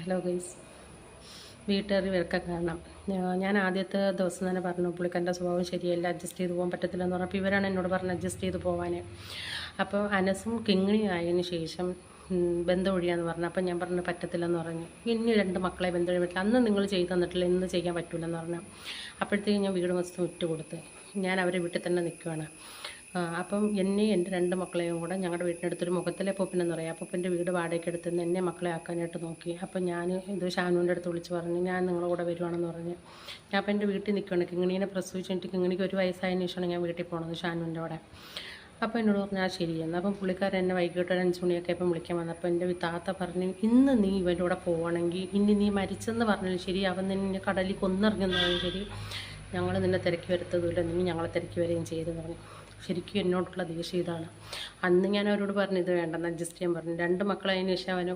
Hello guys, വീട്ടുകാർ ഇവരൊക്കെ കാണാം. ഞാൻ ആദ്യത്തെ ദിവസം തന്നെ പറഞ്ഞു പുള്ളിക്കാരൻ്റെ സ്വഭാവം ശരിയല്ല, അഡ്ജസ്റ്റ് ചെയ്ത് പോകാൻ പറ്റത്തില്ല എന്ന് പറഞ്ഞപ്പോൾ ഇവരാണ് എന്നോട് പറഞ്ഞ് അഡ്ജസ്റ്റ് ചെയ്ത് പോകാൻ. അപ്പോൾ അനസും കിങ്ങിണി ആയതിന് ശേഷം ബന്ധം ഒഴിയാന്ന് പറഞ്ഞു. അപ്പം ഞാൻ പറഞ്ഞു പറ്റത്തില്ലെന്ന് പറഞ്ഞു. ഇനി 2 മക്കളെ ബന്ധം ഒഴിയാൻ പറ്റില്ല, അന്ന് നിങ്ങൾ ചെയ്ത് തന്നിട്ടില്ല, ഇന്ന് ചെയ്യാൻ പറ്റില്ലെന്ന് പറഞ്ഞു. അപ്പോഴത്തേക്കും ഞാൻ വീട് മൊത്തം വിട്ട് കൊടുത്ത് ഞാൻ അവരെ വീട്ടിൽ തന്നെ നിൽക്കുകയാണ്. അപ്പം എന്നെ എൻ്റെ 2 മക്കളെയും കൂടെ ഞങ്ങളുടെ വീട്ടിനടുത്തൊരു മുഖത്തിലെ പൊപ്പിനെന്ന് പറയാം, അപ്പൻ്റെ വീട് വാടകയ്ക്ക് എടുത്തുനിന്ന് എന്നെ മക്കളെ ആക്കാനായിട്ട് നോക്കി. അപ്പം ഞാൻ ഇത് ഷാനുവിൻ്റെ അടുത്ത് വിളിച്ച് പറഞ്ഞു ഞാൻ നിങ്ങളുടെ കൂടെ വരുവാണെന്ന് പറഞ്ഞ്. ഞാൻ അപ്പം എൻ്റെ വീട്ടിൽ നിൽക്കുകയാണ്. കിങ്ങിണീനെ പ്രസവിച്ചിട്ട് കിങ്ങിണിക്ക് 1 വയസ്സായതിനു ശേഷമാണ് ഞാൻ വീട്ടിൽ പോകണത് ഷാനുവിൻ്റെ അവിടെ. അപ്പോൾ എന്നോട് പറഞ്ഞാൽ ശരിയെന്ന്. അപ്പം പുള്ളിക്കാരൻ എന്നെ വൈകിട്ട് ഒരു 5 മണിയൊക്കെ ഇപ്പം വിളിക്കാൻ വന്നപ്പോൾ എൻ്റെ താത്ത പറഞ്ഞു ഇന്ന് നീ ഇവൻ്റെ കൂടെ പോകണമെങ്കിൽ ഇനി നീ മരിച്ചെന്ന് പറഞ്ഞാലും ശരി, അവൻ നിന്നെ കടലിൽ കൊന്നിറങ്ങുന്നതായാലും ശരി, ഞങ്ങൾ നിന്നെ തിരക്കി വരുത്തതുമില്ല, നീ ഞങ്ങളെ തിരക്കി വരികയും ചെയ്തു പറഞ്ഞു. ശരിക്കും എന്നോടുള്ള ദേഷ്യം ഇതാണ്. അന്ന് ഞാൻ അവരോട് പറഞ്ഞു ഇത് വേണ്ടെന്ന് അഡ്ജസ്റ്റ് ചെയ്യാൻ പറഞ്ഞു. 2 മക്കളതിന് ശേഷം അവന്